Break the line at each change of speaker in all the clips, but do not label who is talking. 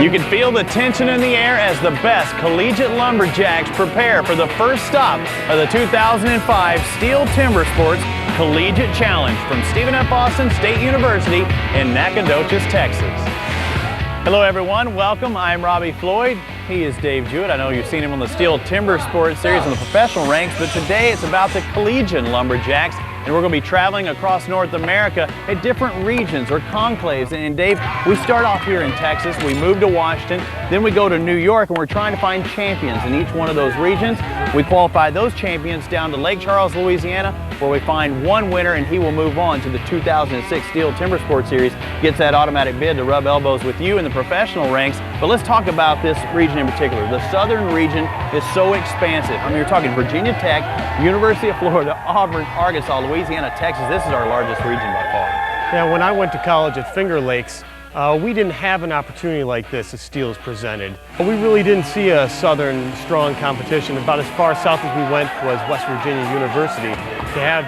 You can feel the tension in the air as the best collegiate lumberjacks prepare for the first stop of the 2005 Steel Timber Sports Collegiate Challenge from Stephen F. Austin State University in Nacogdoches, Texas. Hello everyone, welcome. I'm Robbie Floyd. He is Dave Jewett. I know you've seen him on the Steel Timber Sports Series in the professional ranks, but today it's about the collegiate lumberjacks. And we're going to be traveling across North America at different regions or conclaves. And Dave, we start off here in Texas, we move to Washington, then we go to New York, and we're trying to find champions in each one of those regions. We qualify those champions down to Lake Charles, Louisiana, where we find one winner, and he will move on to the 2006 Steel Timber Sports Series, gets that automatic bid to rub elbows with you in the professional ranks. But let's talk about this region in particular. The southern region is so expansive. I mean, you're talking Virginia Tech, University of Florida, Auburn, Arkansas, Louisiana, Texas. This is our largest region by far.
Yeah, when I went to college at Finger Lakes, we didn't have an opportunity like this as Steel is presented. We really didn't see a southern strong competition. About as far south as we went was West Virginia University. To have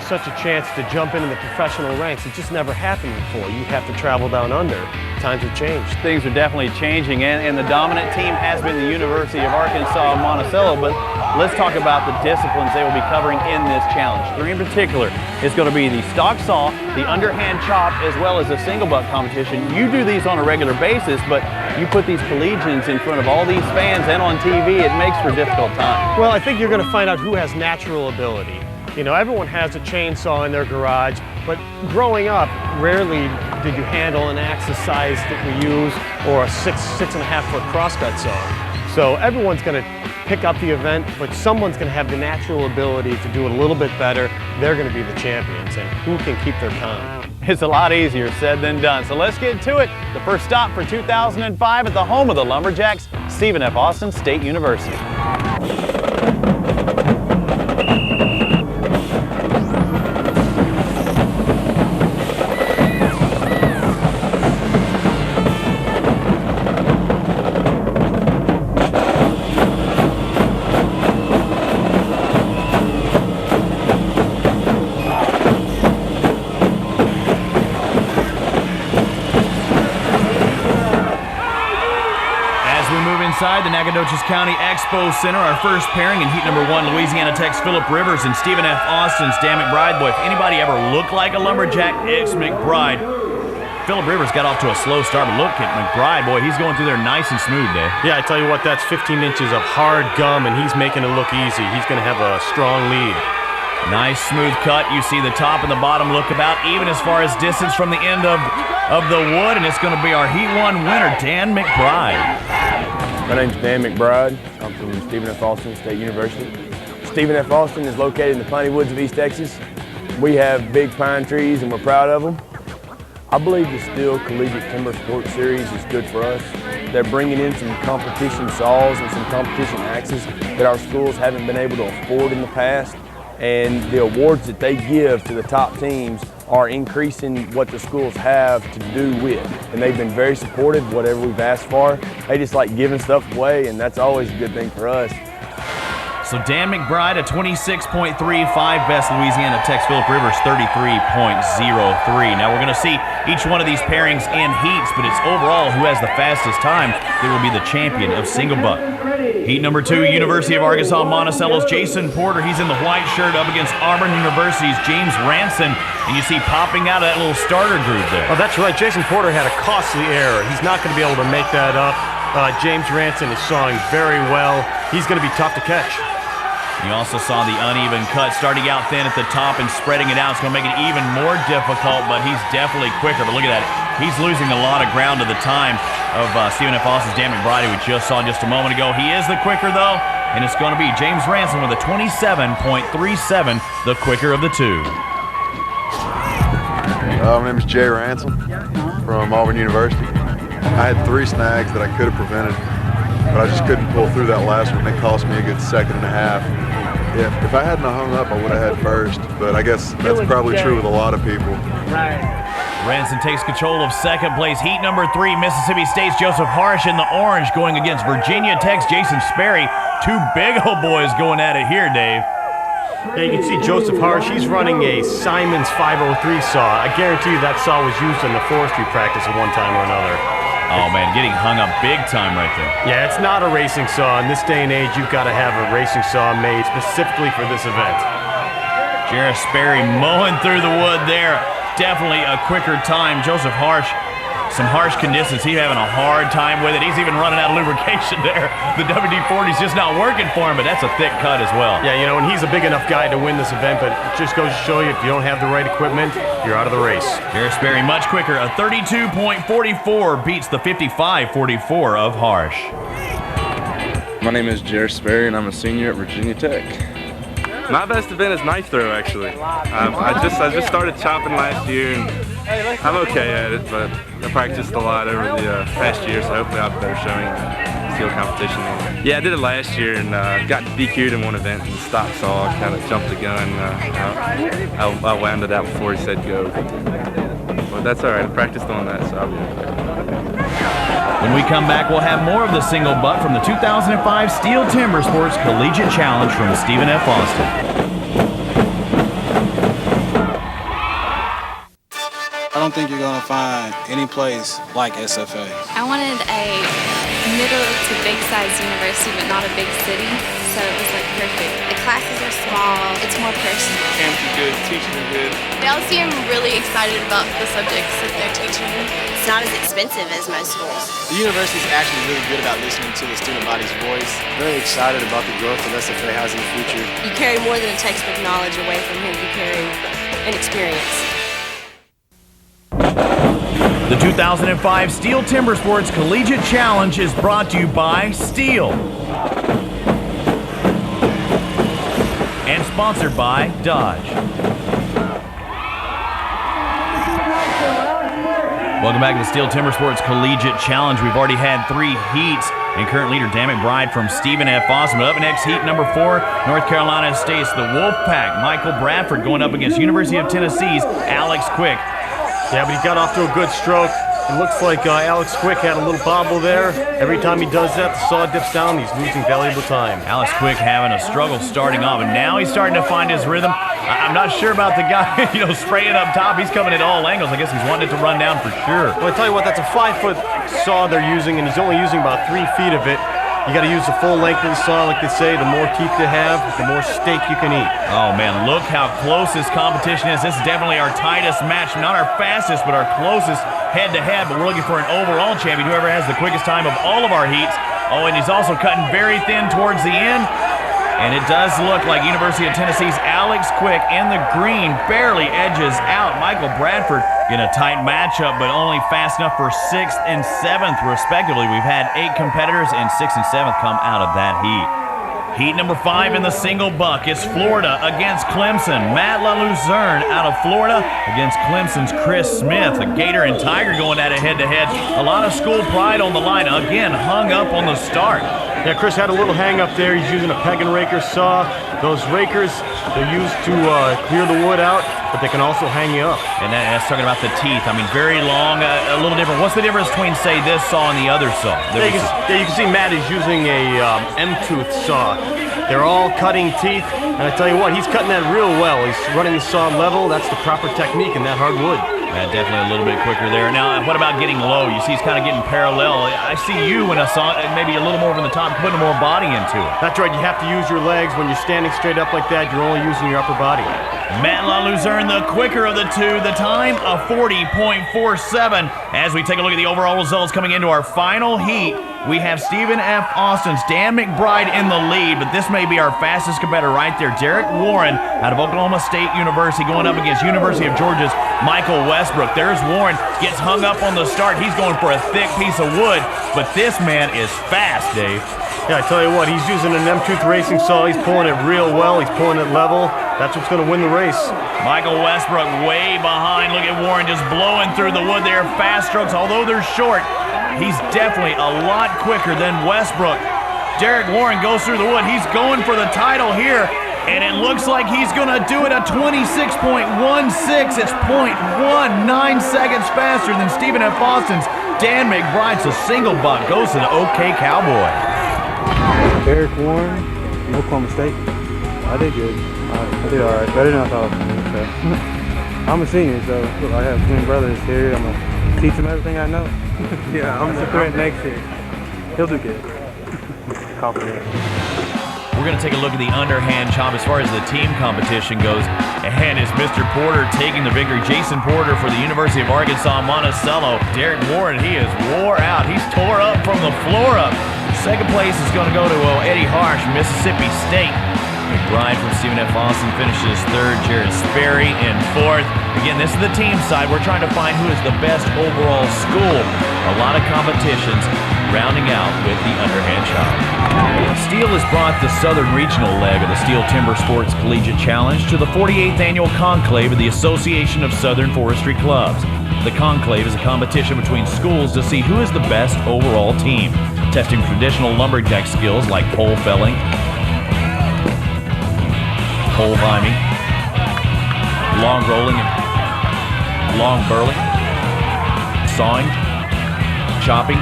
such a chance to jump into the professional ranks, it just never happened before. You have to travel down under. Times have changed.
Things are definitely changing, and the dominant team has been the University of Arkansas Monticello, but let's talk about the disciplines they will be covering in this challenge. Three in particular is going to be the stock saw, the underhand chop, as well as the single butt competition. You do these on a regular basis, but you put these collegians in front of all these fans and on TV, it makes for a difficult time.
Well, I think you're going to find out who has natural ability. You know, everyone has a chainsaw in their garage, but growing up, rarely did you handle an axe the size that we use or a 6.5 foot crosscut saw. So everyone's going to pick up the event, but someone's going to have the natural ability to do it a little bit better. They're going to be the champions, and who can keep their calm?
It's a lot easier said than done. So let's get to it. The first stop for 2005 at the home of the lumberjacks, Stephen F. Austin State University. Inside the Nacogdoches County Expo Center, our first pairing in heat number 1, Louisiana Tech's Philip Rivers and Stephen F. Austin's Dan McBride. Boy, if anybody ever looked like a lumberjack, it's McBride. Philip Rivers got off to a slow start, but look at McBride. Boy, he's going through there nice and smooth, Dave.
Yeah, I tell you what, that's 15 inches of hard gum, and he's making it look easy. He's going to have a strong lead.
Nice smooth cut. You see the top and the bottom look about even as far as distance from the end of the wood, and it's going to be our heat 1 winner, Dan McBride.
My name's Dan McBride. I'm from Stephen F. Austin State University. Stephen F. Austin is located in the piney woods of East Texas. We have big pine trees and we're proud of them. I believe the Steel Collegiate Timber Sports Series is good for us. They're bringing in some competition saws and some competition axes that our schools haven't been able to afford in the past. And the awards that they give to the top teams are increasing what the schools have to do with. And they've been very supportive, whatever we've asked for. They just like giving stuff away, and that's always a good thing for us.
So Dan McBride, a 26.35, best Louisiana Tech's Philip Rivers, 33.03. Now we're going to see each one of these pairings in heats, but it's overall who has the fastest time that will be the champion of single butt. Heat number 2, University of Arkansas Monticello's Jason Porter. He's in the white shirt up against Auburn University's James Ranson. And you see popping out of that little starter groove there.
Oh, that's right. Jason Porter had a costly error. He's not going to be able to make that up. James Ranson is sawing very well. He's going to be tough to catch.
You also saw the uneven cut starting out thin at the top and spreading it out. It's going to make it even more difficult, but he's definitely quicker. But look at that. He's losing a lot of ground to the time of Stephen F. Austin's Dan McBride, who we just saw just a moment ago. He is the quicker, though, and it's going to be James Ranson with a 27.37, the quicker of the two.
My name is Jay Ransom from Auburn University. I had 3 snags that I could have prevented, but I just couldn't pull through that last one. They cost me a good 1.5 seconds. If I hadn't hung up, I would have had first, but I guess that's probably true with a lot of people.
Right. Ranson takes control of second place. Heat number 3, Mississippi State's Joseph Harsh in the orange going against Virginia Tech's Jason Sperry. 2 big old boys going at it here, Dave.
Yeah, you can see Joseph Harsh. He's running a Simon's 503 saw. I guarantee you that saw was used in the forestry practice at one time or another.
Oh man, getting hung up big time right there.
Yeah, it's not a racing saw. In this day and age, you've got to have a racing saw made specifically for this event.
Jarrett Sperry mowing through the wood there. Definitely a quicker time. Joseph Harsh, some harsh conditions. He's having a hard time with it. He's even running out of lubrication there. The WD-40's just not working for him, but that's a thick cut as well.
Yeah, you know, and he's a big enough guy to win this event, but it just goes to show you if you don't have the right equipment, you're out of the race.
Jarrett Sperry much quicker. A 32.44 beats the 55.44 of Harsh.
My name is Jarrett Sperry, and I'm a senior at Virginia Tech. My best event is knife throw, actually. I just started chopping last year, and I'm okay at it, but I practiced a lot over the past year, so hopefully I'll have a better showing in steel competition. Yeah, I did it last year and got DQ'd in one event in the stock saw. I kind of jumped the gun. I wound it out before he said go. But that's all right. I practiced on that, so I'll be okay.
When we come back, we'll have more of the single butt from the 2005 Steel Timber Sports Collegiate Challenge from Stephen F. Austin.
I don't think you're going to find any place like SFA.
I wanted a middle to big size university, but not a big city, so it was like perfect. The classes are small, it's more personal.
Camps are good, teachers are good.
They all seem really excited about the subjects that they're teaching.
It's not as expensive as most schools.
The university is actually really good about listening to the student body's voice. Very excited about the growth that SFA has in the future.
You carry more than a textbook knowledge away from him. You carry an experience.
The 2005 Steel Timber Sports Collegiate Challenge is brought to you by Steel and sponsored by Dodge. Welcome back to the Steel Timber Sports Collegiate Challenge. We've already had 3 heats, and current leader Dan McBride from Stephen F. Austin. But up next, heat number 4, North Carolina State's the Wolfpack. Michael Bradford going up against University of Tennessee's Alex Quick.
Yeah, but he got off to a good stroke. It looks like Alex Quick had a little bobble there. Every time he does that, the saw dips down. He's losing valuable time.
Alex Quick having a struggle starting off, and now he's starting to find his rhythm. I'm not sure about the guy, spraying up top. He's coming at all angles. I guess he's wanting it to run down for sure.
Well, I tell you what, that's a 5-foot saw they're using, and he's only using about 3 feet of it. You got to use the full length of the saw, like they say. The more teeth you have, the more steak you can eat.
Oh, man, look how close this competition is. This is definitely our tightest match. Not our fastest, but our closest head-to-head. But we're looking for an overall champion, whoever has the quickest time of all of our heats. Oh, and he's also cutting very thin towards the end. And it does look like University of Tennessee's Alex Quick in the green barely edges out Michael Bradford in a tight matchup, but only fast enough for 6th and 7th, respectively. We've had 8 competitors, and 6th and 7th come out of that heat. Heat number 5 in the single buck is Florida against Clemson. Matt LaLuzerne out of Florida against Clemson's Chris Smith. A Gator and Tiger going at it head-to-head. A lot of school pride on the line. Again, hung up on the start.
Yeah, Chris had a little hang up there. He's using a peg and raker saw. Those rakers, they're used to clear the wood out, but they can also hang you up.
And that's talking about the teeth. I mean, very long, a little different. What's the difference between, say, this saw and the other saw?
Yeah, you can see Matt is using a M-tooth saw. They're all cutting teeth, and I tell you what, he's cutting that real well. He's running the saw level. That's the proper technique in that hard wood.
Yeah, definitely a little bit quicker there. Now, what about getting low? You see he's kind of getting parallel. I see you when I saw it, maybe a little more from the top, putting more body into it.
That's right. You have to use your legs. When you're standing straight up like that, you're only using your upper body.
Matt LaLuzerne, the quicker of the two. The time of 40.47. As we take a look at the overall results coming into our final heat, we have Stephen F. Austin's Dan McBride in the lead, but this may be our fastest competitor right there. Derek Warren out of Oklahoma State University going up against University of Georgia's Michael Westbrook. There's Warren, gets hung up on the start. He's going for a thick piece of wood, but this man is fast, Dave.
Yeah, I tell you what, he's using an M-tooth racing saw. He's pulling it real well. He's pulling it level. That's what's going to win the race.
Michael Westbrook way behind. Look at Warren just blowing through the wood there. Fast strokes, although they're short, he's definitely a lot quicker than Westbrook. Derek Warren goes through the wood. He's going for the title here, and it looks like he's going to do it at 26.16. It's 0.19 seconds faster than Stephen F. Austin's Dan McBride. So single buck goes to the OK Cowboy.
Derek Warren, Oklahoma State. I did good. I did all right. Better than I thought I was going to. So. I'm a senior, so I have twin brothers here. I'm a Teach him everything I know. Yeah, I'm the threat next year. He'll do good. Confident.
We're going to take a look at the underhand chop as far as the team competition goes. And it's Mr. Porter taking the victory. Jason Porter for the University of Arkansas Monticello. Derek Warren, he is wore out. He's tore up from the floor up. Second place is going to go to Eddie Harsh, Mississippi State. McBride from Stephen F. Austin finishes third. Jared Sperry in fourth. Again, this is the team side. We're trying to find who is the best overall school. A lot of competitions rounding out with the underhand chop. Steel has brought the Southern Regional leg of the Steel Timber Sports Collegiate Challenge to the 48th Annual Conclave of the Association of Southern Forestry Clubs. The Conclave is a competition between schools to see who is the best overall team, testing traditional lumberjack skills like pole felling, pole climbing, long rolling, and long burling, sawing, chopping,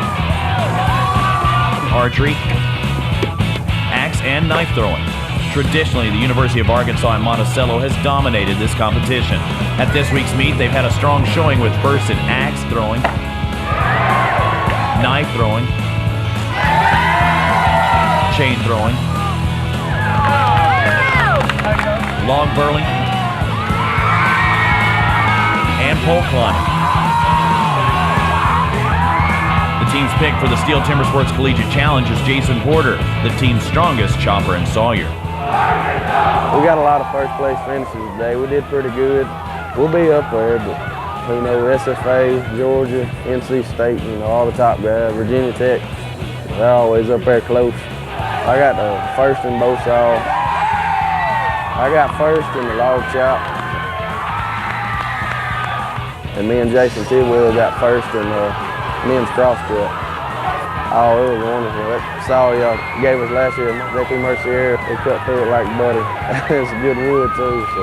archery, axe and knife throwing. Traditionally, the University of Arkansas in Monticello has dominated this competition. At this week's meet, they've had a strong showing with first in axe throwing, knife throwing, chain throwing, long burling, and pole climbing. The team's pick for the Steel Timber Sports Collegiate Challenge is Jason Porter, the team's strongest chopper and sawyer.
We got a lot of first place finishes today. We did pretty good. We'll be up there, but you know, SFA, Georgia, NC State, you know, all the top guys, Virginia Tech, they're always up there close. I got the first in bow saw. I got first in the log chop. And me and Jason Tidwell got first in men's cross cut. Oh, it was wonderful. That saw y'all gave us last year, J.P. Mercier, they cut through it like butter. It's good wood too, so.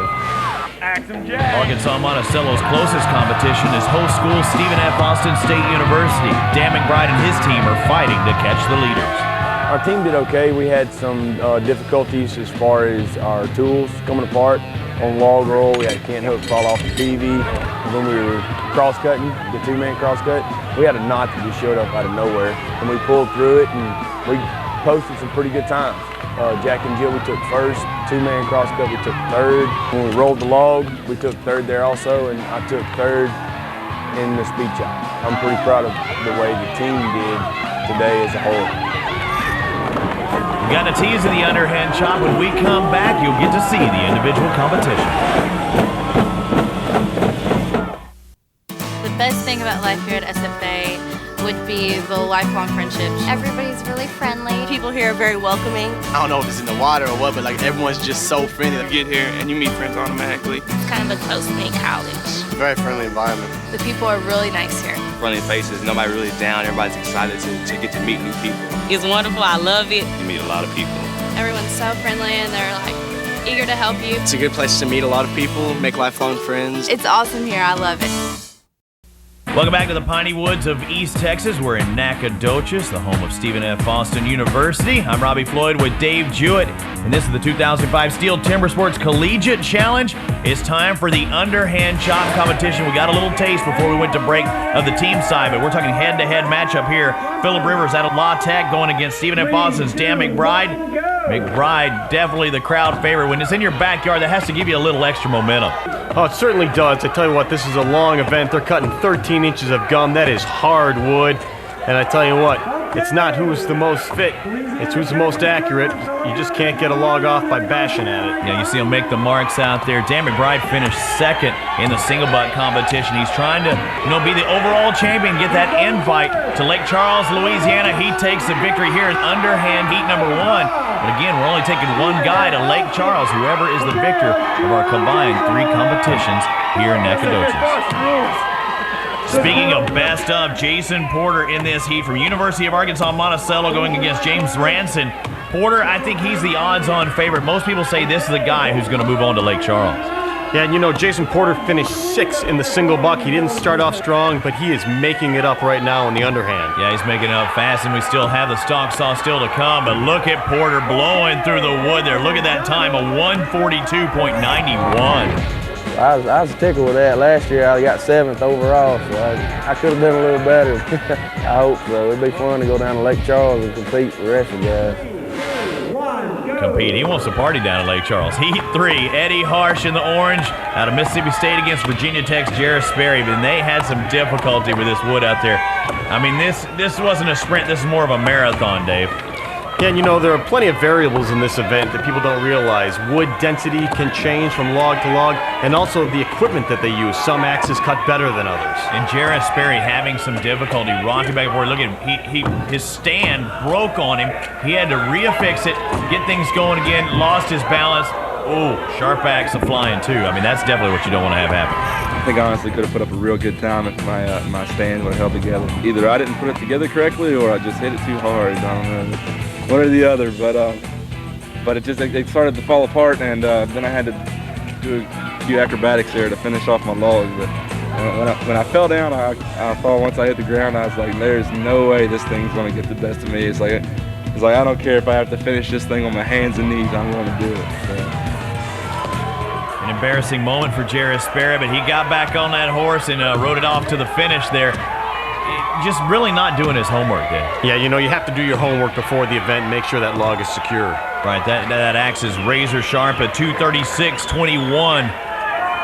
Arkansas Monticello's closest competition is host school Stephen F. Austin State University. Dan McBride and his team are fighting to catch the leaders.
Our team did okay. We had some difficulties as far as our tools coming apart. On log roll, we had a cant hook fall off the TV. When we were cross-cutting, the two-man cross-cut, we had a knot that just showed up out of nowhere. And we pulled through it and we posted some pretty good times. Jack and Jill, we took first. Two-man cross-cut, we took third. When we rolled the log, we took third there also, and I took third in the speed chop. I'm pretty proud of the way the team did today as a whole.
We got a tease of the underhand chop. When we come back, you'll get to see the individual competition.
The best thing about life here at SFA would be the lifelong friendships. Everybody's really friendly.
People here are very welcoming.
I don't know if it's in the water or what, but like everyone's just so friendly.
You get here and you meet friends automatically.
It's kind of a close-knit college.
Very friendly environment.
The people are really nice here.
Friendly faces, nobody really down, everybody's excited to get to meet new people.
It's wonderful, I love it.
You meet a lot of people.
Everyone's so friendly and they're like eager to help you.
It's a good place to meet a lot of people, make lifelong friends.
It's awesome here, I love it.
Welcome back to the Piney Woods of East Texas. We're in Nacogdoches, the home of Stephen F. Austin University. I'm Robbie Floyd with Dave Jewett, and this is the 2005 Steel Timber Sports Collegiate Challenge. It's time for the underhand chop competition. We got a little taste before we went to break of the team side, but we're talking head-to-head matchup here. Phillip Rivers out of La Tech going against Stephen F. Austin's Dan McBride. McBride, definitely the crowd favorite. When it's in your backyard, that has to give you a little extra momentum.
Oh, it certainly does. I tell you what, this is a long event. They're cutting 13 inches of gum. That is hard wood. And I tell you what, it's not who's the most fit, it's who's the most accurate. You just can't get a log off by bashing at it.
Yeah, you see him make the marks out there. Dan McBride finished second in the single butt competition. He's trying to, be the overall champion, get that invite to Lake Charles, Louisiana. He takes the victory here in underhand heat number 1. But again, we're only taking one guy to Lake Charles, whoever is the victor of our combined 3 competitions here in Nacogdoches. Speaking of best of, Jason Porter in this heat from University of Arkansas Monticello going against James Ranson. Porter, I think he's the odds-on favorite. Most people say this is the guy who's going to move on to Lake Charles.
Yeah, and Jason Porter finished 6th in the single buck. He didn't start off strong, but he is making it up right now in the underhand.
Yeah, he's making it up fast, and we still have the stock saw still to come. But look at Porter blowing through the wood there. Look at that time, a 142.91.
I was tickled with that. Last year I got 7th overall, so I could have been a little better. I hope so. It'd be fun to go down to Lake Charles and compete with the rest of the guys.
Compete. He wants to party down at Lake Charles. Heat 3, Eddie Harsh in the orange out of Mississippi State against Virginia Tech's Jarris Sperry, but they had some difficulty with this wood out there. I mean, this wasn't a sprint. This is more of a marathon, Dave.
Yeah, and you know, there are plenty of variables in this event that people don't realize. Wood density can change from log to log, and also the equipment that they use. Some axes cut better than others.
And Jarris Sperry having some difficulty rocking back and forth. Look at him. His stand broke on him. He had to reaffix it, get things going again, lost his balance. Oh, sharp axe flying too. I mean, that's definitely what you don't want to have happen.
I think I honestly could have put up a real good time if my stand would have held together. Either I didn't put it together correctly or I just hit it too hard. I don't know. One or the other, but it started to fall apart, and then I had to do a few acrobatics there to finish off my log. But when I fell down, I thought once I hit the ground, I was like, "There's no way this thing's gonna get the best of me." It's like I don't care if I have to finish this thing on my hands and knees, I'm gonna do it. So.
An embarrassing moment for Jarris Sperry, but he got back on that horse and rode it off to the finish there. Just really not doing his homework then.
Yeah, you know, you have to do your homework before the event and make sure that log is secure.
Right, that axe is razor sharp at 236.21.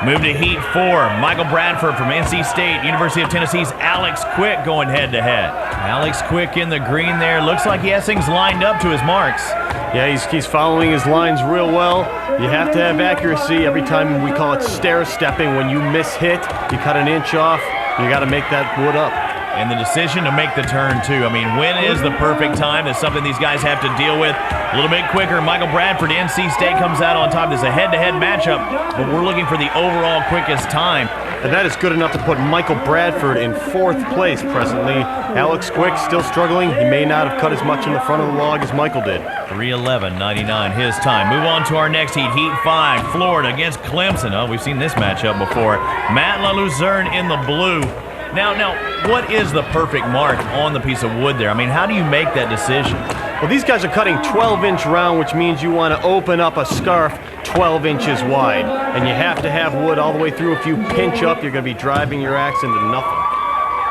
Move to Heat 4. Michael Bradford from NC State, University of Tennessee's Alex Quick going head-to-head. Alex Quick in the green there. Looks like he has things lined up to his marks.
Yeah, he's following his lines real well. You have to have accuracy. Every time we call it stair-stepping. When you miss hit, you cut an inch off. You got to make that wood up.
And the decision to make the turn, too. I mean, when is the perfect time? That's something these guys have to deal with. A little bit quicker. Michael Bradford, NC State, comes out on top. This is a head-to-head matchup, but we're looking for the overall quickest time.
And that is good enough to put Michael Bradford in 4th place presently. Alex Quick still struggling. He may not have cut as much in the front of the log as Michael did.
3:11.99 his time. Move on to our next heat, Heat 5, Florida against Clemson. Oh, we've seen this matchup before. Matt LaLuzerne in the blue. Now, what is the perfect mark on the piece of wood there? I mean, how do you make that decision?
Well, these guys are cutting 12-inch round, which means you want to open up a scarf 12 inches wide. And you have to have wood all the way through. If you pinch up, you're going to be driving your axe into nothing.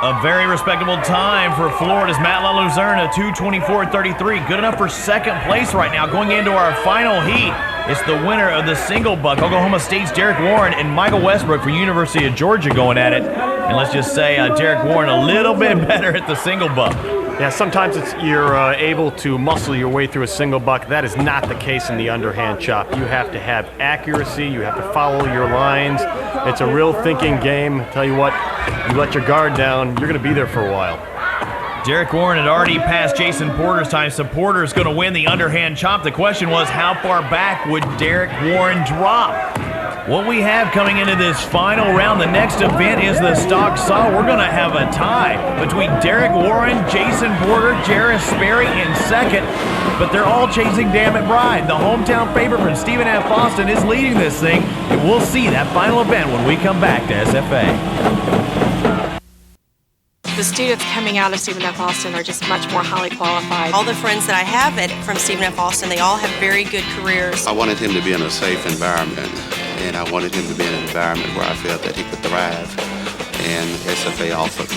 A very respectable time for Florida's Matt LaLuzerne, a 2:24.33. Good enough for 2nd place right now. Going into our final heat, it's the winner of the single buck, Oklahoma State's Derek Warren and Michael Westbrook for University of Georgia going at it. And let's just say Derek Warren a little bit better at the single buck.
Yeah, sometimes you're able to muscle your way through a single buck. That is not the case in the underhand chop. You have to have accuracy. You have to follow your lines. It's a real thinking game. Tell you what, you let your guard down, you're going to be there for a while.
Derek Warren had already passed Jason Porter's time, so Porter's going to win the underhand chop. The question was, how far back would Derek Warren drop? What we have coming into this final round, the next event is the stock saw. We're going to have a tie between Derek Warren, Jason Porter, Jarris Sperry in 2nd, but they're all chasing Damn It Bride. The hometown favorite from Stephen F. Austin is leading this thing, and we'll see that final event when we come back to SFA.
The students coming out of Stephen F. Austin are just much more highly qualified.
All the friends that I have from Stephen F. Austin, they all have very good careers.
I wanted him to be in a safe environment, and I wanted him to be in an environment where I felt that he could thrive, and SFA offered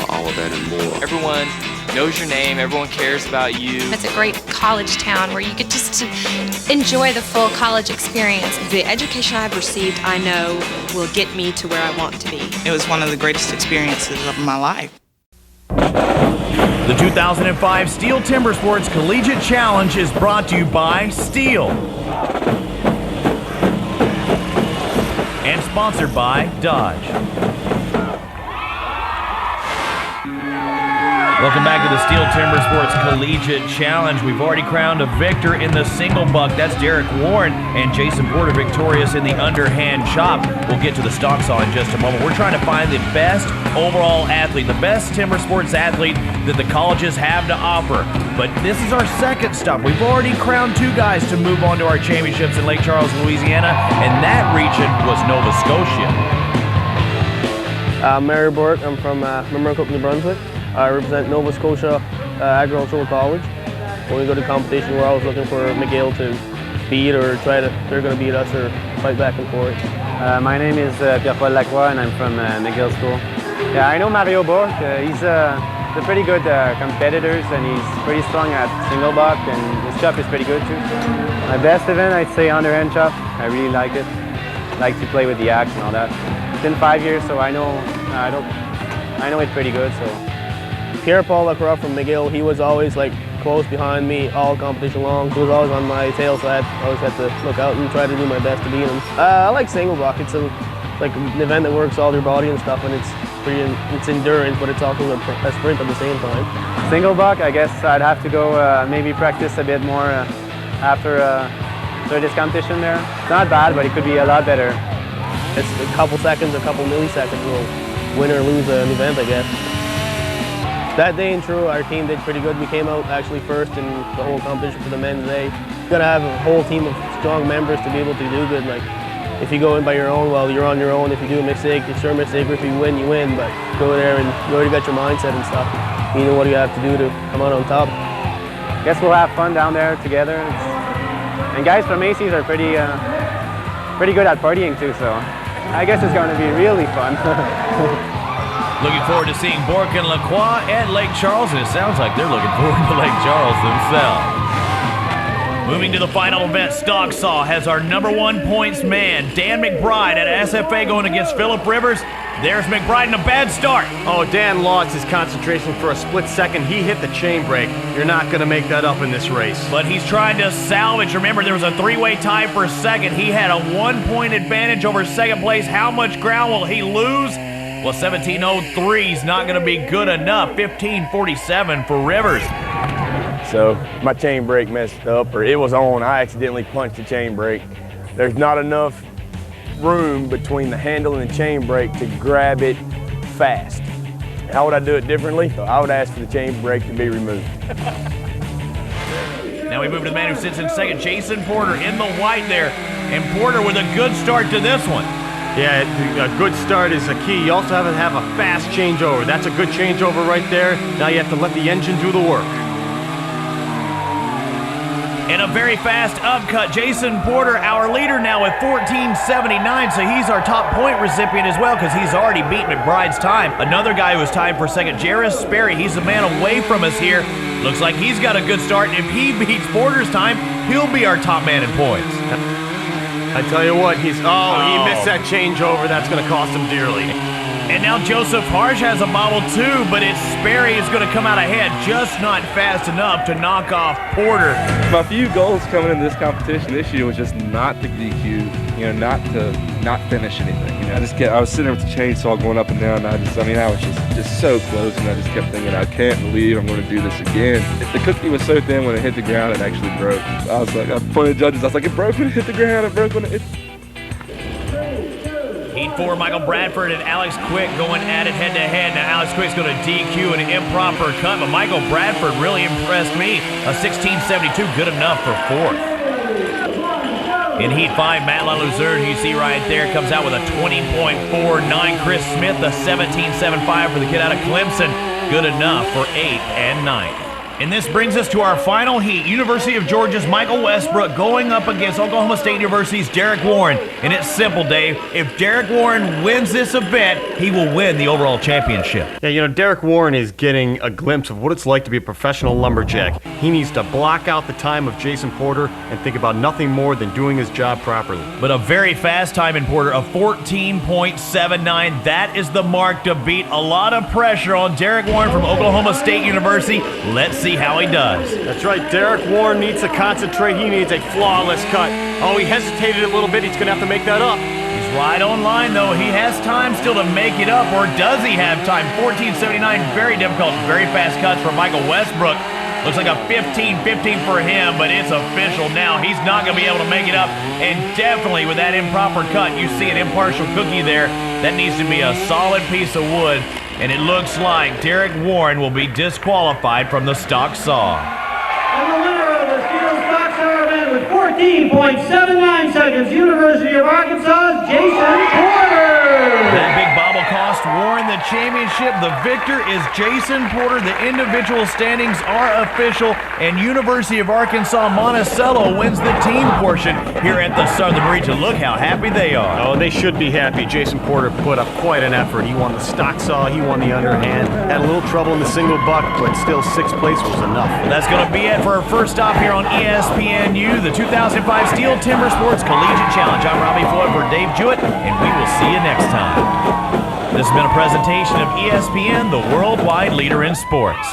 all of that and more.
Everyone knows your name, everyone cares about you.
It's a great college town where you get just to enjoy the full college experience.
The education I've received, I know, will get me to where I want to be.
It was one of the greatest experiences of my life.
The 2005 Steel Timber Sports Collegiate Challenge is brought to you by Steel and sponsored by Dodge. Welcome back to the Steel Timber Sports Collegiate Challenge. We've already crowned a victor in the single buck. That's Derek Warren, and Jason Porter victorious in the underhand chop. We'll get to the stock saw in just a moment. We're trying to find the best overall athlete, the best timber sports athlete that the colleges have to offer. But this is our 2nd stop. We've already crowned 2 guys to move on to our championships in Lake Charles, Louisiana, and that region was Nova Scotia.
I'm Mary Burke. I'm from Memorial New Brunswick. I represent Nova Scotia Agricultural College. When we go to competition, we're always looking for McGill too. beat or they're going to beat us or fight back and forth.
My name is Pierre-Paul Lacroix and I'm from McGill School. Yeah, I know Mario Bourque. He's a pretty good competitor and he's pretty strong at single buck and his chop is pretty good too. My best event, I'd say underhand chop. I really like it. I like to play with the axe and all that. It's been 5 years, so I know it's pretty good. So
Pierre-Paul Lacroix from McGill, he was always like close behind me all competition long. He was always on my tail side. I always had to look out and try to do my best to beat him. I like single buck. It's like an event that works all your body and stuff, and it's endurance, but it's also a sprint at the same time.
Single buck, I guess I'd have to go maybe practice a bit more after this competition there. It's not bad, but it could be a lot better.
It's a couple seconds, a couple milliseconds will win or lose an event, I guess. That day in True, our team did pretty good. We came out actually first in the whole competition for the men's day. You gotta have a whole team of strong members to be able to do good. Like, if you go in by your own, well, you're on your own. If you do a mistake, it's your mistake. Or if you win, you win. But go there and you already got your mindset and stuff. You know what you have to do to come out on top.
Guess we'll have fun down there together. And guys from Macy's are pretty good at partying too, so I guess it's going to be really fun.
Looking forward to seeing Bourque and Lacroix at Lake Charles, and it sounds like they're looking forward to Lake Charles themselves. Moving to the final event, Stock Saw has our #1 points man, Dan McBride at SFA going against Philip Rivers. There's McBride in a bad start.
Oh, Dan lost his concentration for a split second. He hit the chain brake. You're not going to make that up in this race.
But he's trying to salvage. Remember, there was a three-way tie for second. He had a 1-point advantage over second place. How much ground will he lose? Well, 17:03 is not going to be good enough. 15:47 for Rivers.
So my chain brake messed up, or it was on. I accidentally punched the chain brake. There's not enough room between the handle and the chain brake to grab it fast. How would I do it differently? I would ask for the chain brake to be removed.
Now we move to the man who sits in second, Jason Porter in the white there. And Porter with a good start to this one.
Yeah, a good start is a key. You also have to have a fast changeover. That's a good changeover right there. Now you have to let the engine do the work.
And a very fast upcut. Jason Porter, our leader now with 14:79, so he's our top point recipient as well because he's already beat McBride's time. Another guy who was tied for second, Jarris Sperry. He's the man away from us here. Looks like he's got a good start, and if he beats Porter's time, he'll be our top man in points.
I tell you what, he missed that changeover. That's going to cost him dearly.
And now Joseph Harsh has a bobble too, but it's Sperry is going to come out ahead, just not fast enough to knock off Porter.
My few goals coming into this competition this year was just not to DQ, not finish anything. I was sitting there with the chainsaw going up and down. I was just so close, and I just kept thinking, I can't believe I'm going to do this again. The cookie was so thin when it hit the ground, it actually broke. I was like, I pointed at judges. I was like, it broke when it hit the ground. It broke when it.
Heat 4, Michael Bradford and Alex Quick going at it head-to-head. Now Alex Quick's going to DQ an improper cut, but Michael Bradford really impressed me. A 16:72, good enough for fourth. In Heat 5, Matt LaLuzerne, you see right there, comes out with a 20.49. Chris Smith, a 17.75 for the kid out of Clemson. Good enough for 8th and 9th. And this brings us to our final heat. University of Georgia's Michael Westbrook going up against Oklahoma State University's Derek Warren. And it's simple, Dave. If Derek Warren wins this event, he will win the overall championship.
Yeah, Derek Warren is getting a glimpse of what it's like to be a professional lumberjack. He needs to block out the time of Jason Porter and think about nothing more than doing his job properly.
But a very fast time in Porter of 14.79. That is the mark to beat. A lot of pressure on Derek Warren from Oklahoma State University. Let's see how he does.
That's right, Derek Warren needs to concentrate. He needs a flawless cut. Oh, he hesitated a little bit. He's going to have to make that up.
He's right on line, though. He has time still to make it up, or does he have time? 14.79, very difficult, very fast cuts for Michael Westbrook. Looks like a 15-15 for him, but it's official now. He's not going to be able to make it up, and definitely with that improper cut, you see an impartial cookie there. That needs to be a solid piece of wood, and it looks like Derek Warren will be disqualified from the stock saw.
And the winner of the steel stock saw event with 14.79 seconds, University of Arkansas, Jason Porter.
That big bobble cost just won the championship. The victor is Jason Porter. The individual standings are official, and University of Arkansas Monticello wins the team portion here at the Southern Region. Look how happy they are.
Oh, they should be happy. Jason Porter put up quite an effort. He won the stock saw, he won the underhand, had a little trouble in the single buck, but still 6th place was enough.
That's going to be it for our first stop here on ESPNU, the 2005 Steel Timber Sports Collegiate Challenge. I'm Robbie Floyd for Dave Jewett, and we will see you next time. This has been a presentation of ESPN, the worldwide leader in sports.